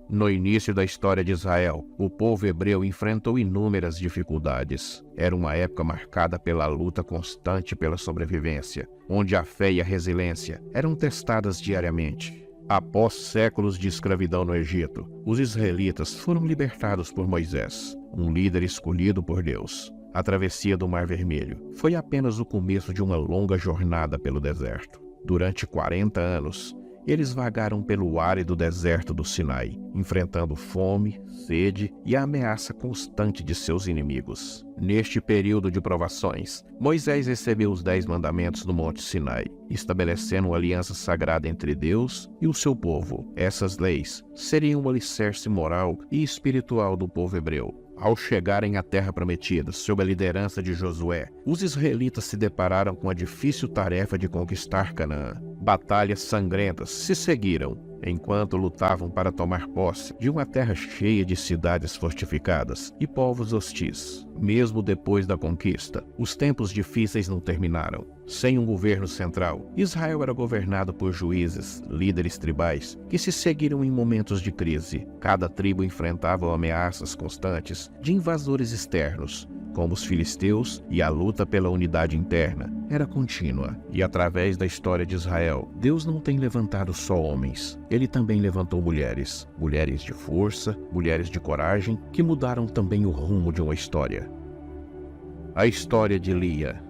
No início da história de Israel, o povo hebreu enfrentou inúmeras dificuldades. Era uma época marcada pela luta constante pela sobrevivência, onde a fé e a resiliência eram testadas diariamente. Após séculos de escravidão no Egito, os israelitas foram libertados por Moisés, um líder escolhido por Deus. A travessia do Mar Vermelho foi apenas o começo de uma longa jornada pelo deserto. Durante 40 anos, eles vagaram pelo árido deserto do Sinai, enfrentando fome, sede e a ameaça constante de seus inimigos. Neste período de provações, Moisés recebeu os 10 mandamentos no Monte Sinai, estabelecendo uma aliança sagrada entre Deus e o seu povo. Essas leis seriam o alicerce moral e espiritual do povo hebreu. Ao chegarem à Terra Prometida, sob a liderança de Josué, os israelitas se depararam com a difícil tarefa de conquistar Canaã. Batalhas sangrentas se seguiram, enquanto lutavam para tomar posse de uma terra cheia de cidades fortificadas e povos hostis. Mesmo depois da conquista, os tempos difíceis não terminaram. Sem um governo central, Israel era governado por juízes, líderes tribais, que se seguiram em momentos de crise. Cada tribo enfrentava ameaças constantes de invasores externos, como os filisteus, e a luta pela unidade interna era contínua. E através da história de Israel, Deus não tem levantado só homens. Ele também levantou mulheres. Mulheres de força, mulheres de coragem, que mudaram também o rumo de uma história. A história de Lia.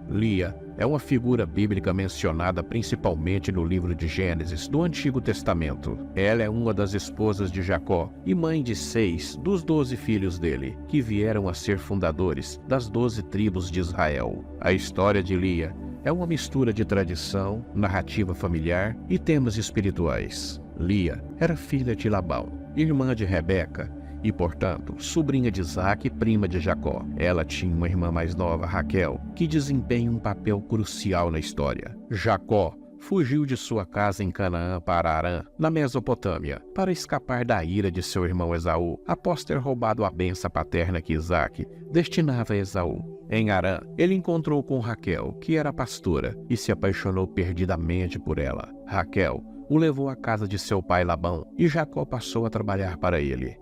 Lia é uma figura bíblica mencionada principalmente no livro de Gênesis do Antigo Testamento. Ela é uma das esposas de Jacó e mãe de 6 dos 12 filhos dele, que vieram a ser fundadores das 12 tribos de Israel. A história de Lia é uma mistura de tradição, narrativa familiar e temas espirituais. Lia era filha de Labão, irmã de Rebeca, e, portanto, sobrinha de Isaque e prima de Jacó. Ela tinha uma irmã mais nova, Raquel, que desempenha um papel crucial na história. Jacó fugiu de sua casa em Canaã para Harã, na Mesopotâmia, para escapar da ira de seu irmão Esaú, após ter roubado a bênção paterna que Isaque destinava a Esaú. Em Harã, ele encontrou com Raquel, que era pastora, e se apaixonou perdidamente por ela. Raquel o levou à casa de seu pai Labão, e Jacó passou a trabalhar para ele.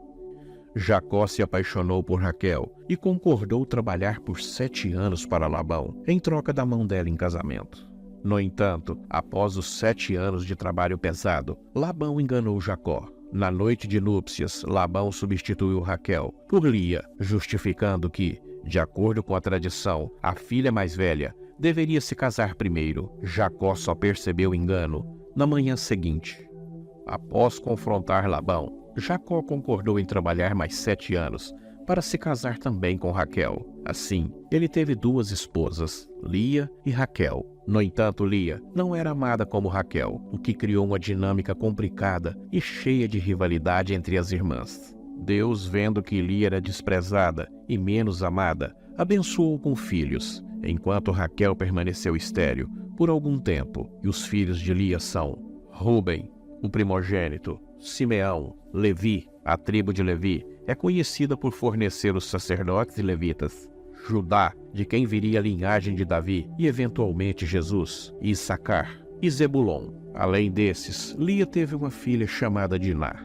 Jacó se apaixonou por Raquel e concordou trabalhar por 7 anos para Labão, em troca da mão dela em casamento. No entanto, após os 7 anos de trabalho pesado, Labão enganou Jacó. Na noite de núpcias, Labão substituiu Raquel por Lia, justificando que, de acordo com a tradição, a filha mais velha deveria se casar primeiro. Jacó só percebeu o engano na manhã seguinte. Após confrontar Labão, Jacó concordou em trabalhar mais 7 anos para se casar também com Raquel. Assim, ele teve 2 esposas, Lia e Raquel. No entanto, Lia não era amada como Raquel, o que criou uma dinâmica complicada e cheia de rivalidade entre as irmãs. Deus, vendo que Lia era desprezada e menos amada, abençoou com filhos, enquanto Raquel permaneceu estéril por algum tempo. E os filhos de Lia são Rúben, o primogênito, Simeão, Levi. A tribo de Levi é conhecida por fornecer os sacerdotes e levitas. Judá, de quem viria a linhagem de Davi e eventualmente Jesus, e Issacar e Zebulon. Além desses, Lia teve uma filha chamada Diná.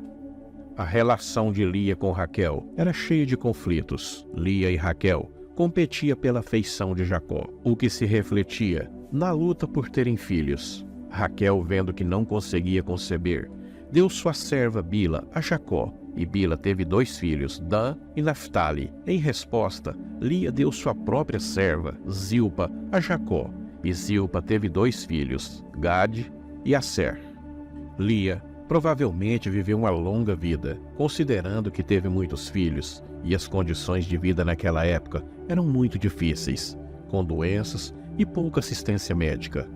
A relação de Lia com Raquel era cheia de conflitos. Lia e Raquel competiam pela afeição de Jacó, o que se refletia na luta por terem filhos. Raquel, vendo que não conseguia conceber, deu sua serva Bila a Jacó, e Bila teve 2 filhos, Dan e Naphtali. Em resposta, Lia deu sua própria serva, Zilpa, a Jacó, e Zilpa teve 2 filhos, Gade e Asser. Lia provavelmente viveu uma longa vida, considerando que teve muitos filhos, e as condições de vida naquela época eram muito difíceis, com doenças e pouca assistência médica.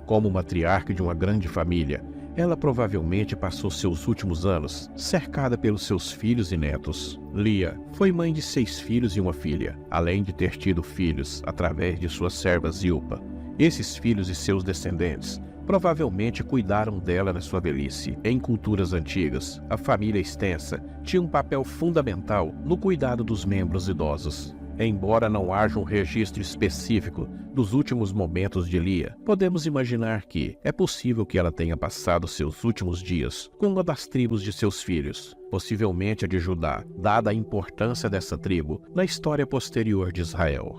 Como matriarca de uma grande família, ela provavelmente passou seus últimos anos cercada pelos seus filhos e netos. Lia foi mãe de 6 filhos e uma filha, além de ter tido filhos através de sua serva Zilpa. Esses filhos e seus descendentes provavelmente cuidaram dela na sua velhice. Em culturas antigas, a família extensa tinha um papel fundamental no cuidado dos membros idosos. Embora não haja um registro específico dos últimos momentos de Lia, podemos imaginar que é possível que ela tenha passado seus últimos dias com uma das tribos de seus filhos, possivelmente a de Judá, dada a importância dessa tribo na história posterior de Israel.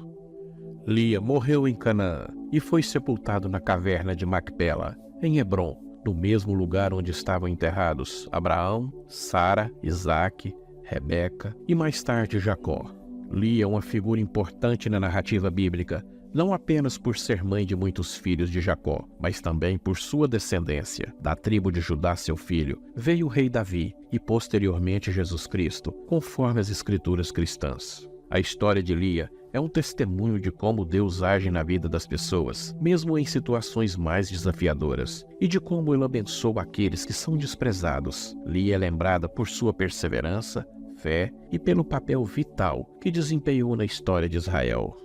Lia morreu em Canaã e foi sepultado na caverna de Macpela, em Hebrom, no mesmo lugar onde estavam enterrados Abraão, Sara, Isaque, Rebeca e mais tarde Jacó. Lia é uma figura importante na narrativa bíblica, não apenas por ser mãe de muitos filhos de Jacó, mas também por sua descendência. Da tribo de Judá, seu filho, veio o rei Davi e posteriormente Jesus Cristo, conforme as escrituras cristãs. A história de Lia é um testemunho de como Deus age na vida das pessoas, mesmo em situações mais desafiadoras, e de como Ele abençoa aqueles que são desprezados. Lia é lembrada por sua perseverança, fé e pelo papel vital que desempenhou na história de Israel.